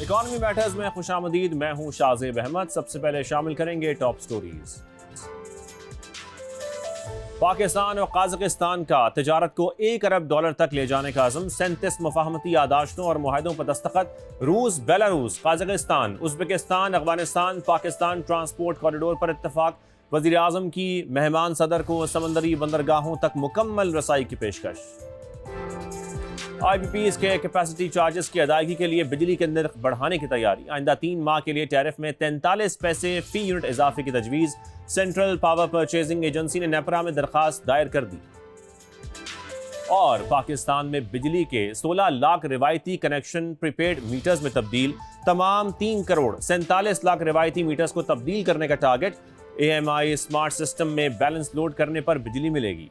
Economy matters में खुशामदीद, मैं हूं शाहजेब अहमद। सबसे पहले शामिल करेंगे टॉप स्टोरीज। पाकिस्तान और काज़ाकिस्तान का तजारत को $1 अरब तक ले जाने का अज़म। 37 मुफाहमती यादाश्तों और मुआहदों पर दस्तखत। रूस, Belarus, Kazakhstan, Uzbekistan, Afghanistan, Pakistan transport corridor पर इत्तफाक। वज़ीर आज़म की मेहमान सदर को समंदरी बंदरगाहों तक मुकम्मल रसाई की पेशकश। IPPs के कैपेसिटी चार्जेस की अदायगी के लिए बिजली के नर्ख बढ़ाने की तैयारी। आइंदा 3 माह के लिए टैरिफ में 43 पैसे फी यूनिट इजाफे की तजवीज़। सेंट्रल पावर परचेजिंग एजेंसी ने नेपरा में दरखास्त दायर कर दी। और पाकिस्तान में बिजली के 16 लाख रिवायती कनेक्शन प्रीपेड मीटर्स में तब्दील। तमाम 3 करोड़ 47 लाख रिवायती मीटर्स को तब्दील करने का टारगेट। AMI स्मार्ट सिस्टम में बैलेंस लोड करने पर बिजली मिलेगी।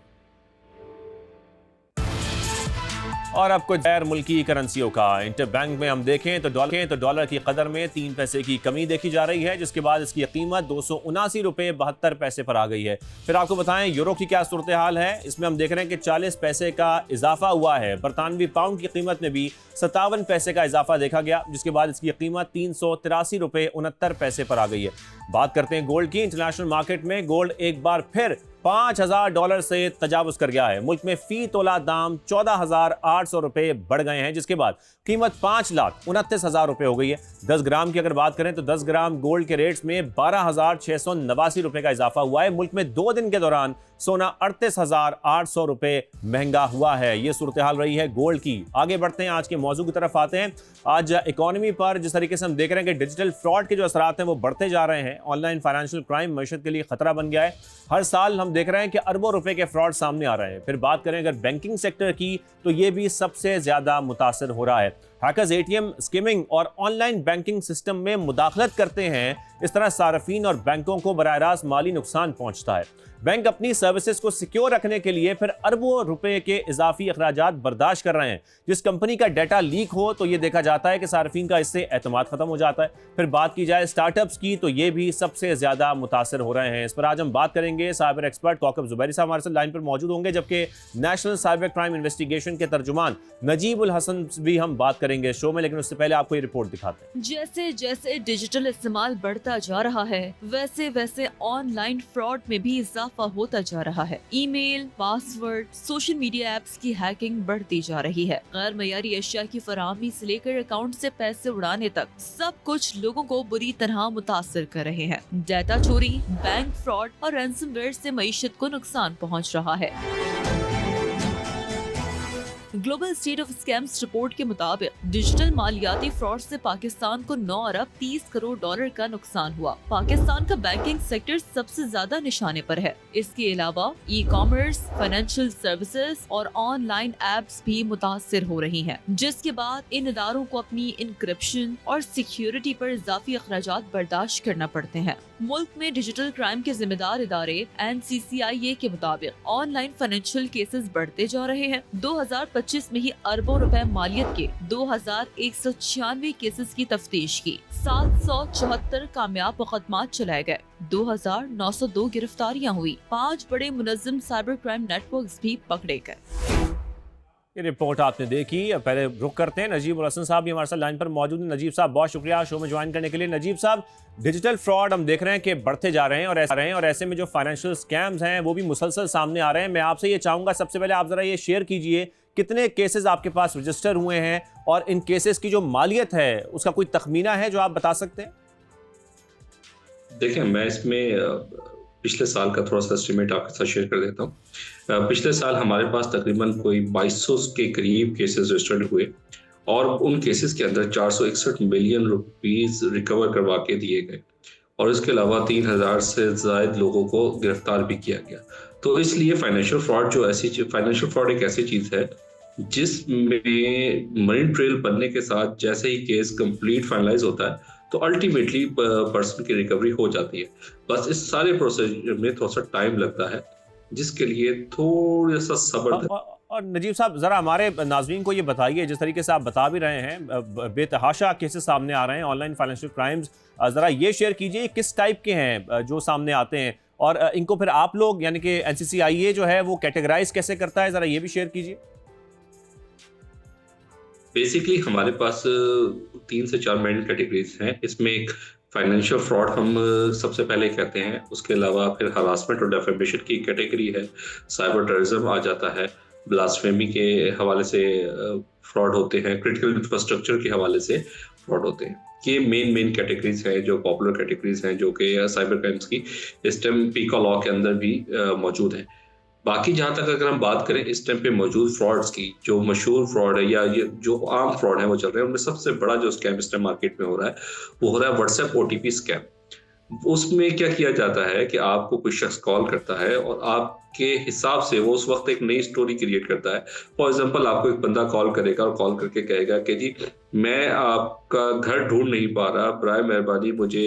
और अब कुछ गैर मुल्की करेंसियों का। इंटरबैंक में हम देखें तो डॉलर की कदर में 3 पैसे की कमी देखी जा रही है, जिसके बाद इसकी कीमत $279.72 पर आ गई है। फिर आपको बताएं यूरो की क्या सूरत हाल है। इसमें हम देख रहे हैं कि 40 पैसे का इजाफा हुआ है। बरतानवी पाउंड की कीमत में भी 57 पैसे का इजाफा देखा गया, जिसके बाद इसकी कीमत $383.69 पर आ गई है। बात करते हैं गोल्ड की। इंटरनेशनल मार्केट में गोल्ड एक बार फिर $5,000 से तजावुज कर गया है। मुल्क में फी तोला दाम $14,800 बढ़ गए हैं, जिसके बाद कीमत $5,29,000 हो गई है। 10 ग्राम की अगर बात करें तो 10 ग्राम गोल्ड के रेट्स में $12,689 का इजाफा हुआ है। मुल्क में 2 दिन के दौरान सोना $38,800 महंगा हुआ है। ये सूरत हाल रही है गोल्ड की। आगे बढ़ते हैं, आज के मौजू की तरफ आते हैं। आज इकोनॉमी पर जिस तरीके से हम देख रहे हैं कि डिजिटल फ्रॉड के जो असरात हैं वो बढ़ते जा रहे हैं। ऑनलाइन फाइनेंशियल क्राइम मईशत के लिए खतरा बन गया है। हर साल हम देख रहे हैं कि अरबों रुपए के फ्रॉड सामने आ रहे हैं। फिर बात करें अगर बैंकिंग सेक्टर की, तो ये भी सबसे ज्यादा मुतासर हो रहा है। हैकर्स ATM स्किमिंग और ऑनलाइन बैंकिंग सिस्टम में मुदाखलत करते हैं। इस तरह सार्फिन और बैंकों को बराह रास्त माली नुकसान पहुंचता है। बैंक अपनी सर्विसेज को सिक्योर रखने के लिए फिर अरबों रुपए के इजाफी अखराजात बर्दाश्त कर रहे हैं। जिस कंपनी का डाटा लीक हो तो ये देखा जाता है कि सार्फिन का इससे एतमाद खत्म हो जाता है। फिर बात की जाए स्टार्टअप्स की, तो ये भी सबसे ज्यादा मुतासर हो रहे हैं। इस पर आज हम बात करेंगे। साइबर एक्सपर्ट कौकब जुबैरी साहब हमारे साथ लाइन पर मौजूद होंगे, जबकि नेशनल साइबर क्राइम इन्वेस्टिगेशन के तर्जुमान नजीब उल हसन भी हम बात करेंगे शो में। लेकिन उससे पहले आपको ये रिपोर्ट दिखाते हैं। जैसे जैसे डिजिटल इस्तेमाल बढ़ता जा रहा है, वैसे वैसे ऑनलाइन फ्रॉड में भी इजाफा होता जा रहा है। Email, password, social media apps की हैकिंग बढ़ती जा रही है। गैर मयारी अशिया की फराहमी से लेकर अकाउंट से पैसे उड़ाने तक सब कुछ लोगों को बुरी तरह मुतासिर कर रहे हैं। डाटा चोरी, बैंक फ्रॉड और रैंसमवेयर से मईशत को नुकसान पहुंच रहा है। Global state of scams report के मुताबिक डिजिटल मालियाती फ्रॉड से पाकिस्तान को $9 अरब 30 करोड़ का नुकसान हुआ। पाकिस्तान का बैंकिंग सेक्टर सबसे ज्यादा निशाने पर है। इसके अलावा ई-कॉमर्स, फाइनेंशियल सर्विसेज और ऑनलाइन एप्स भी मुतासिर हो रही हैं, जिसके बाद इन इदारों को अपनी इंक्रिप्शन और सिक्योरिटी पर इजाफी अखराजात बर्दाश्त करना पड़ते हैं। मुल्क में डिजिटल क्राइम के जिम्मेदार इदारे NCCIA के मुताबिक ऑनलाइन फाइनेंशियल केसेस बढ़ते जा रहे हैं। 2025 में ही अरबों रुपए मालियत के 2196 केसेस की तफ्तीश की। 774 कामयाब मुकदमात चलाए गए। 2902 गिरफ्तारियां हुई। 5 बड़े मुनज़्ज़म साइबर क्राइम नेटवर्क्स भी पकड़े गए। ये रिपोर्ट आपने देखी। पहले रुक करते हैं, नजीब उल हसन साहब भी हमारे साथ लाइन पर मौजूद हैं। नजीब साहब, बहुत शुक्रिया शो में ज्वाइन करने के लिए। नजीब साहब, डिजिटल फ्रॉड हम देख रहे हैं कि बढ़ते जा रहे हैं और ऐसे में जो फाइनेंशियल स्कैम्स हैं वो भी मुसलसल सामने आ रहे हैं। मैं आपसे ये चाहूँगा, सबसे पहले आप ज़रा ये शेयर कीजिए कितने केसेस आपके पास रजिस्टर हुए हैं और इन केसेस की जो मालियत है उसका कोई तखमीना है जो आप बता सकते हैं? देखिए, मैं इसमें पिछले साल का थोड़ा सा एस्टिमेट आपके साथ शेयर कर देता हूँ। पिछले साल हमारे पास तकरीबन कोई 2200 के करीब केसेस रजिस्टर्ड हुए और उन केसेस के अंदर 461 मिलियन रुपीस रिकवर करवा के दिए गए और इसके अलावा 3000 से ज़ायद लोगों को गिरफ्तार भी किया गया। तो इसलिए फाइनेंशियल फ्रॉड एक ऐसी चीज़ है जिसमें मनी ट्रेल बनने के साथ जैसे ही केस कंप्लीट फाइनलाइज होता है तो अल्टीमेटली पर्सन की रिकवरी हो जाती है। बस इस सारे प्रोसेस में थोड़ा सा टाइम लगता है, जिसके लिए थोड़ा सा सब्र। और नजीब साहब, ज़रा हमारे नाज़रीन को ये बताइए, जिस तरीके से आप बता भी रहे हैं, बेतहाशा केसेस सामने आ रहे हैं ऑनलाइन फाइनेंशियल क्राइम्स, ज़रा ये शेयर कीजिए किस टाइप के हैं जो सामने आते हैं और इनको फिर आप लोग यानी कि NCCIA जो है वो कैटेगराइज कैसे करता है, ज़रा ये भी शेयर कीजिए। बेसिकली हमारे पास 3 से 4 मेन कैटेगरीज हैं। इसमें एक फाइनेंशियल फ्रॉड हम सबसे पहले कहते हैं, उसके अलावा फिर हरासमेंट और डेफेमेशन की कैटेगरी है, साइबर टेररिज्म आ जाता है, ब्लास्फेमी के हवाले से फ्रॉड होते हैं, क्रिटिकल इंफ्रास्ट्रक्चर के हवाले से फ्रॉड होते हैं। ये मेन कैटेगरीज हैं जो पॉपुलर कैटेगरीज हैं जो कि साइबर क्राइम्स की इस टाइम पीका लॉ के अंदर भी मौजूद है। बाकी जहां तक अगर हम बात करें इस टाइम पे मौजूद फ्रॉड्स की, जो मशहूर फ्रॉड है या ये जो आम फ्रॉड है वो चल रहे हैं, उनमें सबसे बड़ा जो स्कैम इस टाइम मार्केट में हो रहा है वो हो रहा है व्हाट्सएप ओटीपी स्कैम। उसमें क्या किया जाता है कि आपको कोई शख्स कॉल करता है और आपके हिसाब से वो उस वक्त एक नई स्टोरी क्रिएट करता है। फॉर एग्जांपल आपको एक बंदा कॉल करेगा और कॉल करके कहेगा कि जी मैं आपका घर ढूंढ नहीं पा रहा, बराए मेहरबानी मुझे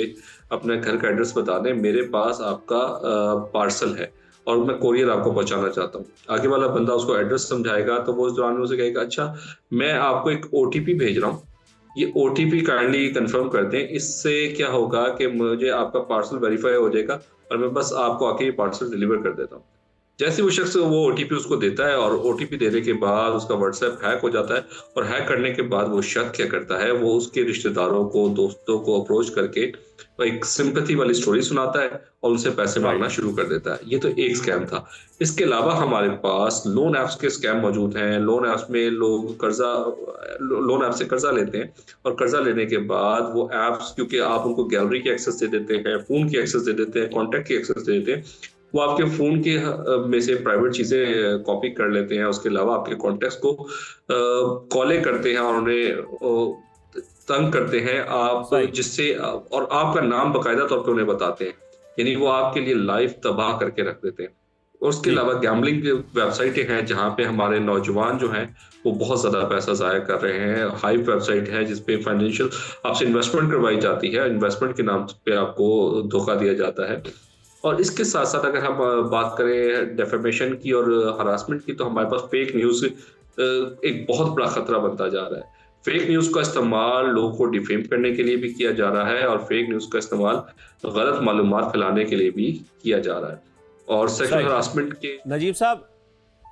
अपने घर का एड्रेस बता दें, मेरे पास आपका पार्सल है और मैं कोरियर आपको पहुंचाना चाहता हूँ। आगे वाला बंदा उसको एड्रेस समझाएगा तो वो उस दौरान में उसे कहेगा अच्छा मैं आपको एक ओटीपी भेज रहा हूँ, ये ओटीपी काइंडली कंफर्म कर दें। इससे क्या होगा कि मुझे आपका पार्सल वेरीफाई हो जाएगा और मैं बस आपको आके ये पार्सल डिलीवर कर देता हूँ। जैसे वो शख्स वो ओटीपी उसको देता है और ओटीपी देने के बाद उसका व्हाट्सएप हैक हो जाता है और हैक करने के बाद वो शख्स क्या करता है, वो उसके रिश्तेदारों को, दोस्तों को अप्रोच करके एक सिंपैथी वाली स्टोरी सुनाता है और उनसे पैसे मांगना शुरू कर देता है। ये तो एक स्कैम था। इसके अलावा हमारे पास लोन ऐप्स के स्कैम मौजूद हैं। लोन ऐप्स में लोग लोन ऐप से कर्जा लेते हैं और कर्जा लेने के बाद वो ऐप्स, क्योंकि आप उनको गैलरी की एक्सेस दे देते हैं, फोन की एक्सेस दे देते हैं, कॉन्टैक्ट की एक्सेस दे देते हैं, वो आपके फोन के में से प्राइवेट चीजें कॉपी कर लेते हैं। उसके अलावा आपके कॉन्टैक्ट्स को कॉलें करते हैं और उन्हें तंग करते हैं आप, जिससे और आपका नाम बकायदा तौर पे उन्हें बताते हैं, यानी वो आपके लिए लाइफ तबाह करके रख देते हैं। और उसके अलावा गैम्बलिंग वेबसाइटें हैं जहां पे हमारे नौजवान जो हैं वो बहुत ज्यादा पैसा जाया कर रहे हैं। हाइप वेबसाइट है जिसपे फाइनेंशियल आपसे इन्वेस्टमेंट करवाई जाती है, इन्वेस्टमेंट के नाम पे आपको धोखा दिया जाता है। और इसके साथ साथ अगर हम बात करें डेफेमेशन की और हरासमेंट की, तो हमारे पास फेक न्यूज एक बहुत बड़ा खतरा बनता जा रहा है। फेक न्यूज का इस्तेमाल लोगों को डिफेम करने के लिए भी किया जा रहा है और फेक न्यूज का इस्तेमाल गलत मालूमात फैलाने के लिए भी किया जा रहा है। और सेक्सुअल हरासमेंट के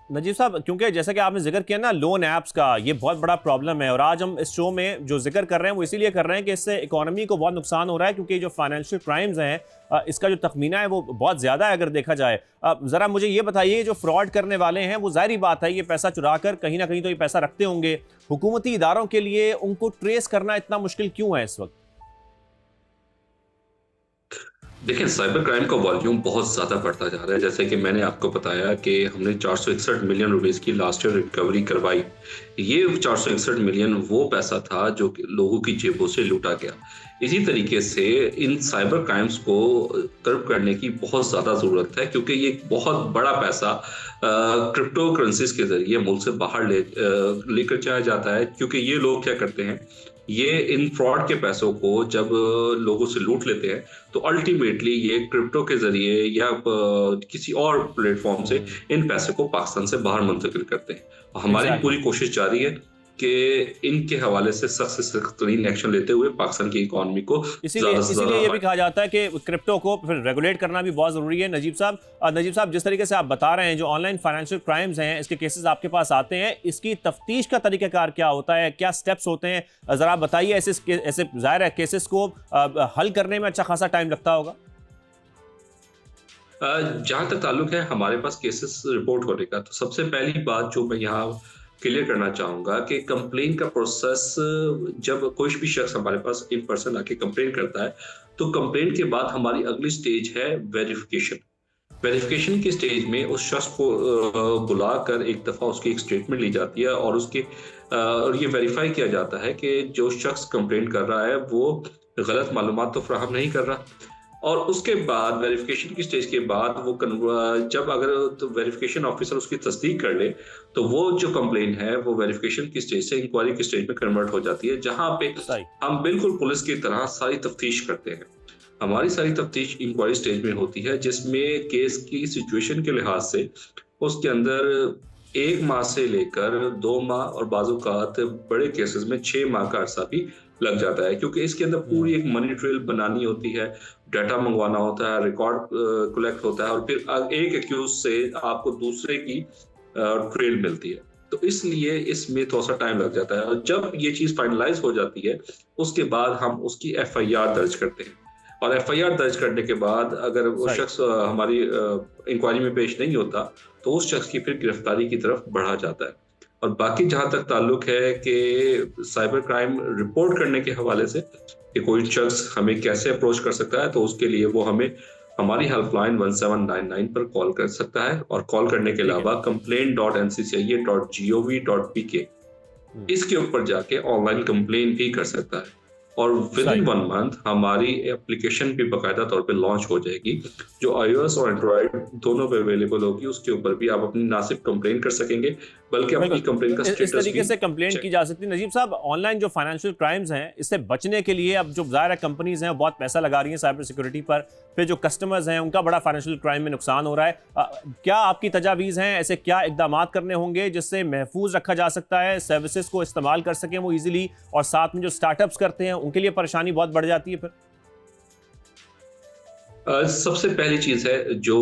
नजीब साहब, क्योंकि जैसा कि आपने जिक्र किया ना लोन ऐप्स का, ये बहुत बड़ा प्रॉब्लम है और आज हम इस शो में जो जिक्र कर रहे हैं वो इसीलिए कर रहे हैं कि इससे इकोनॉमी को बहुत नुकसान हो रहा है, क्योंकि जो फाइनेंशियल क्राइम्स हैं इसका जो तखमीना है वो बहुत ज़्यादा है अगर देखा जाए। ज़रा मुझे ये बताइए, जो फ्रॉड करने वाले हैं वो ज़ाहिर बात है ये पैसा चुरा कर कहीं ना कहीं तो ये पैसा रखते होंगे, हुकूमती इदारों के लिए उनको ट्रेस करना इतना मुश्किल क्यों है इस वक्त? देखिए साइबर क्राइम का वॉल्यूम बहुत ज्यादा बढ़ता जा रहा है। जैसे कि मैंने आपको बताया कि हमने 461 मिलियन रुपीस की लास्ट ईयर रिकवरी करवाई। ये 461 मिलियन वो पैसा था जो कि लोगों की जेबों से लूटा गया। इसी तरीके से इन साइबर क्राइम्स को कर्ब करने की बहुत ज्यादा जरूरत है, क्योंकि ये एक बहुत बड़ा पैसा क्रिप्टो करेंसीज के जरिए मुल्क से बाहर लेकर जाया जाता है। क्योंकि ये लोग क्या करते हैं, ये इन फ्रॉड के पैसों को जब लोगों से लूट लेते हैं तो अल्टीमेटली ये क्रिप्टो के जरिए या किसी और प्लेटफॉर्म से इन पैसे को पाकिस्तान से बाहर मुंतकिल करते हैं। और हमारी पूरी कोशिश जारी है कि इनके हवाले से सख्त से सख्त एक्शन लेते हुए पाकिस्तान की इकोनॉमी को इसीलिए ये भी कहा जाता है कि क्रिप्टो को फिर रेगुलेट करना भी बहुत जरूरी है। नजीब साहब, जिस तरीके से आप बता रहे हैं जो ऑनलाइन फाइनेंशियल क्राइम्स हैं इसके केसेस आपके पास आते हैं, इसकी तफ्तीश का तरीकाकार क्या होता है, क्या स्टेप्स होते हैं, जरा आप बताइए। ऐसे जाहिर है केसेस को हल करने में अच्छा खासा टाइम लगता होगा। जहां तक ताल्लुक है हमारे पास केसेस रिपोर्ट होने का, तो सबसे पहली बात जो मैं यहाँ क्लियर करना चाहूंगा कि कंप्लेन का प्रोसेस, जब कोई भी शख्स हमारे पास इन पर्सन आके कंप्लेन करता है तो कंप्लेन के बाद हमारी अगली स्टेज है वेरिफिकेशन। वेरिफिकेशन की स्टेज में उस शख्स को बुलाकर एक दफा उसकी एक स्टेटमेंट ली जाती है और और ये वेरीफाई किया जाता है कि जो शख्स कंप्लेन कर रहा है वो गलत मालूमात तो फराहम नहीं कर रहा। और उसके बाद वेरिफिकेशन की स्टेज के बाद वो जब अगर तो वेरिफिकेशन ऑफिसर उसकी तस्दीक कर ले तो वो जो कंप्लेन है वो वेरिफिकेशन की स्टेज से इंक्वायरी की स्टेज में कन्वर्ट हो जाती है, जहां पे हम बिल्कुल पुलिस की तरह सारी तफ्तीश करते हैं। हमारी सारी तफ्तीश इंक्वायरी स्टेज में होती है, जिसमें केस की सिचुएशन के लिहाज से उसके अंदर 1 माह से लेकर 2 माह और बाज़-औक़ात बड़े केसेस में 6 माह का अरसा भी लग जाता है, क्योंकि इसके अंदर पूरी एक मनी ट्रेल बनानी होती है, डाटा मंगवाना होता है, रिकॉर्ड कलेक्ट होता है और फिर एक एक्यूज से आपको दूसरे की ट्रेल मिलती है। तो इसलिए इसमें थोड़ा सा टाइम लग जाता है, और जब ये चीज़ फाइनलाइज हो जाती है उसके बाद हम उसकी एफआईआर दर्ज करते हैं, और एफआईआर दर्ज करने के बाद अगर वो सही। शख्स हमारी इंक्वायरी में पेश नहीं होता तो उस शख्स की फिर गिरफ्तारी की तरफ बढ़ा जाता है। और बाकी जहां तक ताल्लुक है कि साइबर क्राइम रिपोर्ट करने के हवाले से कि कोई शख्स हमें कैसे अप्रोच कर सकता है, तो उसके लिए वो हमें हमारी हेल्पलाइन 1799 पर कॉल कर सकता है, और कॉल करने के ठीक है। अलावा complaint.nccia.gov.pk हम्म, इसके ऊपर जाके ऑनलाइन कंप्लेन भी कर सकता है। और विद इन सही। 1 मंथ हमारी एप्लीकेशन भी बाकायदा तौर पे लॉन्च हो जाएगी, जो iOS और एंड्रॉयड दोनों पे अवेलेबल होगी। उसके ऊपर भी आप अपनी ना सिर्फ कंप्लेन कर सकेंगे बल्कि अपनी बिल्कुल। कंप्लेन का इस स्टेटस तरीके भी से कंप्लेंट की चेक। जा सकती है। नजीब साहब, ऑनलाइन जो फाइनेंशियल क्राइम्स हैं, इससे बचने के लिए अब जो ज़ाहिर है कंपनीज हैं वो बहुत पैसा लगा रही हैं साइबर सिक्योरिटी पर, फिर जो कस्टमर्स हैं उनका बड़ा फाइनेंशियल क्राइम में नुकसान हो रहा है। क्या आपकी तजावीज़ हैं, ऐसे क्या इकदाम करने होंगे जिससे महफूज रखा जा सकता है, सर्विसेज को इस्तेमाल कर सकें वो ईजिली, और साथ में जो स्टार्टअप्स करते हैं उनके लिए परेशानी बहुत बढ़ जाती है फिर? सबसे पहली चीज है जो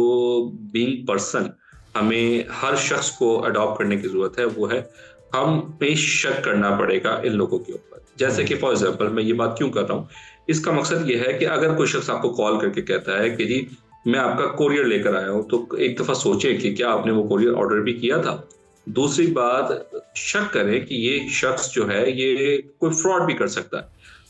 बीइंग पर्सन हमें हर शख्स को अडॉप्ट करने की जरूरत है, वो है हम पे शक करना पड़ेगा इन लोगों के ऊपर। जैसे कि फॉर एग्जांपल मैं ये बात क्यों कर रहा हूँ, इसका मकसद ये है कि अगर कोई शख्स आपको कॉल करके कहता है कि जी मैं आपका कोरियर लेकर आया हूँ, तो एक दफा सोचें कि क्या आपने वो कोरियर ऑर्डर भी किया था। दूसरी बात, शक करें कि ये शख्स जो है ये कोई फ्रॉड भी कर सकता है,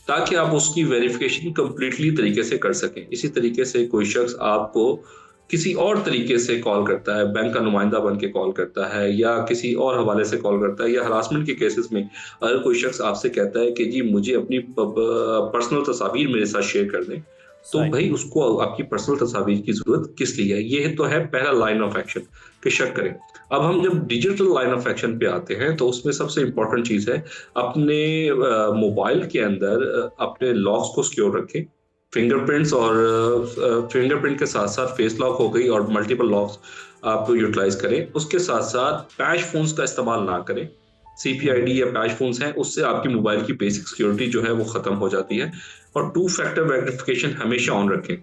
ताकि आप उसकी वेरिफिकेशन कंप्लीटली तरीके से कर सकें। इसी तरीके से कोई शख्स आपको किसी और तरीके से कॉल करता है, बैंक का नुमाइंदा बन के कॉल करता है या किसी और हवाले से कॉल करता है, या हरासमेंट के केसेस में अगर कोई शख्स आपसे कहता है कि जी मुझे अपनी पर्सनल तस्वीर मेरे साथ शेयर कर दें, तो सही। भाई उसको आपकी पर्सनल तस्वीर की जरूरत किस लिए है? ये तो है पहला लाइन ऑफ एक्शन कि शक करें। अब हम जब डिजिटल लाइन ऑफ एक्शन पे आते हैं तो उसमें सबसे इंपॉर्टेंट चीज है अपने मोबाइल के अंदर अपने लॉक्स को सिक्योर रखें। फिंगरप्रिंट्स और फिंगरप्रिंट के साथ साथ फेस लॉक हो गई और मल्टीपल लॉक्स आप यूटिलाइज करें। उसके साथ साथ पैच फोन्स का इस्तेमाल ना करें। सीपीआईडी या पैच फोन्स हैं, उससे आपकी मोबाइल की बेसिक सिक्योरिटी जो है वो खत्म हो जाती है। और 2 फैक्टर वेरिफिकेशन हमेशा ऑन रखें,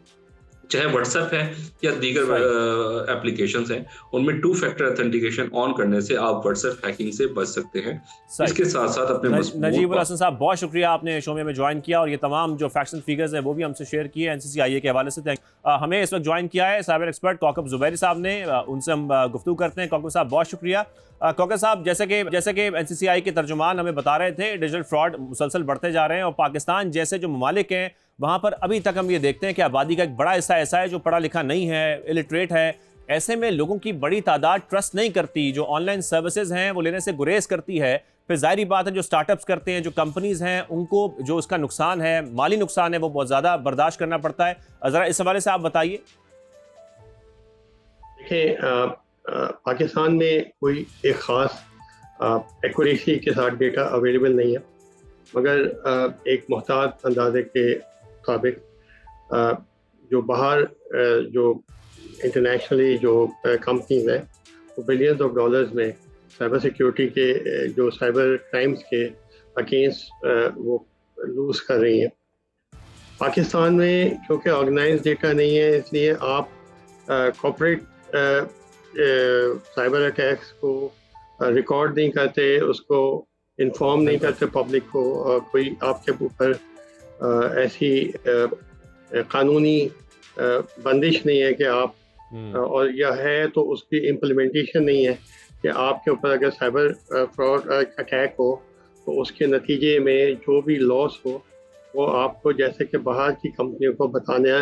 चाहे व्हाट्सएप है या दीगर सही। एप्लीकेशंस हैं, उनमें 2 फैक्टर ऑथेंटिकेशन ऑन करने से आप व्हाट्सएप हैकिंग से बच सकते हैं। सही। इसके साथ साथ अपने मजबूत नजीबुल हसन साहब, बहुत शुक्रिया, आपने शो में ज्वाइन किया और ये तमाम जो फैक्ट्स एंड फिगर्स हैं वो भी हमसे शेयर किए एनसीसीआईए के हवाले से। हमें इस वक्त ज्वाइन किया है साइबर एक्सपर्ट कौकब जुबैरी साहब ने, उनसे हम गुफ्तगू करते हैं। कौकब साहब बहुत शुक्रिया। कौकब साहब, जैसे कि एनसीसीआई के तर्जुमान हमें बता रहे थे, डिजिटल फ्रॉड मुसलसल बढ़ते जा रहे हैं और पाकिस्तान जैसे जो ममालिक हैं वहाँ पर अभी तक हम ये देखते हैं कि आबादी का एक बड़ा हिस्सा ऐसा है जो पढ़ा लिखा नहीं है, इलिटरेट है। ऐसे में लोगों की बड़ी तादाद ट्रस्ट नहीं करती, जो ऑनलाइन सर्विसेज हैं वो लेने से गुरेज करती है। फिर जाहिर बात है जो स्टार्टअप्स करते हैं, जो कंपनीज हैं, उनको जो उसका नुकसान है, माली नुकसान है, वो बहुत ज़्यादा बर्दाश्त करना पड़ता है। ज़रा इस हवाले से आप बताइए। देखिए, पाकिस्तान में कोई एक ख़ास एक्यूरेसी के साथ डेटा अवेलेबल नहीं है, मगर एक मुहतात अंदाजे के मुताबिक जो बाहर जो इंटरनेशनली जो कंपनीज हैं वो बिलियंस ऑफ डॉलर्स में साइबर सिक्योरिटी के जो साइबर क्राइम्स के अगेंस्ट वो लूज कर रही हैं। पाकिस्तान में क्योंकि ऑर्गेनाइज डेटा नहीं है, इसलिए आप कॉर्पोरेट साइबर अटैक्स को रिकॉर्ड नहीं करते, उसको इन्फॉर्म नहीं करते पब्लिक को, और कोई आपके ऊपर ऐसी कानूनी बंदिश नहीं है कि आप और यह है तो उसकी इम्प्लीमेंटेशन नहीं है कि आपके ऊपर अगर साइबर फ्रॉड अटैक हो तो उसके नतीजे में जो भी लॉस हो वो आपको जैसे कि बाहर की कंपनियों को बताना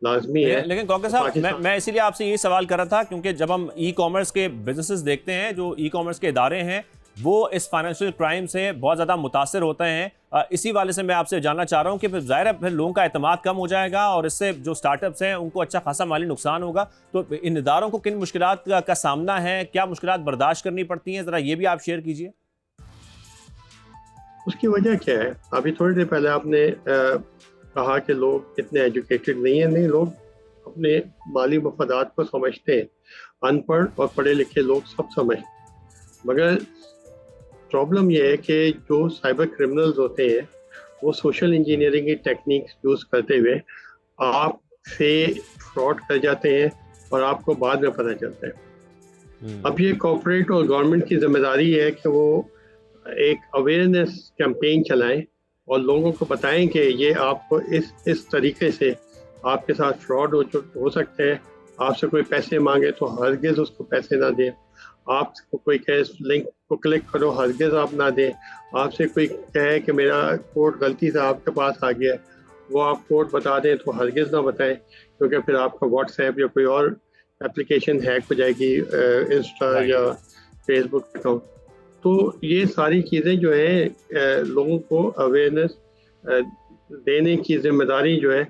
लाजमी है। लेकिन कौकब साहब, मैं इसीलिए आपसे ये सवाल कर रहा था क्योंकि जब हम ई कॉमर्स के बिजनेसेस देखते हैं, जो ई कॉमर्स के इदारे हैं वो इस फाइनेंशियल क्राइम से बहुत ज़्यादा मुतासर होते हैं। इसी वाले से मैं आपसे जानना चाह रहा हूँ कि फिर ज़ाहिर है फिर लोगों का एतमाद कम हो जाएगा और इससे जो स्टार्टअप्स हैं उनको अच्छा खासा माली नुकसान होगा। तो इन इदारों को किन मुश्किलात का सामना है, क्या मुश्किलात बर्दाश्त करनी पड़ती हैं, ज़रा ये भी आप शेयर कीजिए। उसकी वजह क्या है? अभी थोड़ी देर पहले आपने कहा कि लोग इतने एजुकेटेड नहीं है। नहीं, लोग अपने माली मफादात को समझते हैं। अनपढ़ और पढ़े लिखे लोग सब समझते, मगर प्रॉब्लम यह है कि जो साइबर क्रिमिनल्स होते हैं वो सोशल इंजीनियरिंग की टेक्निक्स यूज़ करते हुए आपसे फ्रॉड कर जाते हैं और आपको बाद में पता चलता है। अब ये कॉर्पोरेट और गवर्नमेंट की जिम्मेदारी है कि वो एक अवेयरनेस कैंपेन चलाएं और लोगों को बताएं कि ये आपको इस तरीके से आपके साथ फ्रॉड हो सकते हैं। आपसे कोई पैसे मांगे तो हरगिज़ उसको पैसे ना दें। आपको कोई कहे लिंक को क्लिक करो, हरगिज़ आप ना दें। आपसे कोई कहे कि मेरा कोड गलती से आपके पास आ गया है, वो आप कोड बता दें तो हरगिज़ ना बताएं, क्योंकि फिर आपका व्हाट्सएप या कोई और एप्लीकेशन हैक हो जाएगी, इंस्टा या फेसबुक अकाउंट। तो ये सारी चीज़ें जो है लोगों को अवेयरनेस देने की जिम्मेदारी जो है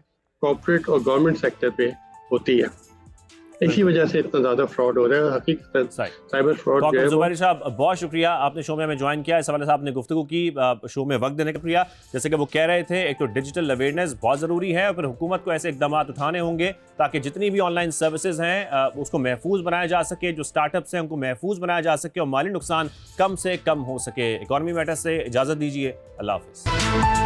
कॉर्पोरेट और गवर्नमेंट सेक्टर पे होती है। इसी वजह से इतना ज़्यादा फ्रॉड हो रहा है। हकीकतन साइबर फ्रॉड जो है। ज़ुबैर साहब, बहुत शुक्रिया, आपने शो में हमें ज्वाइन किया। इस हवाले से आपने गुफ्तगू की, शो में वक्त देने का शुक्रिया। जैसे कि वो कह रहे थे, एक तो डिजिटल अवेयरनेस बहुत ज़रूरी है और फिर हुकूमत को ऐसे इकदाम उठाने होंगे ताकि जितनी भी ऑनलाइन सर्विसेज हैं उसको महफूज बनाया जा सके, जो स्टार्टअप्स हैं उनको महफूज बनाया जा सके और माली नुकसान कम से कम हो सके। इकॉनमी मैटर्स से इजाज़त दीजिए, अल्लाह हाफ़िज़।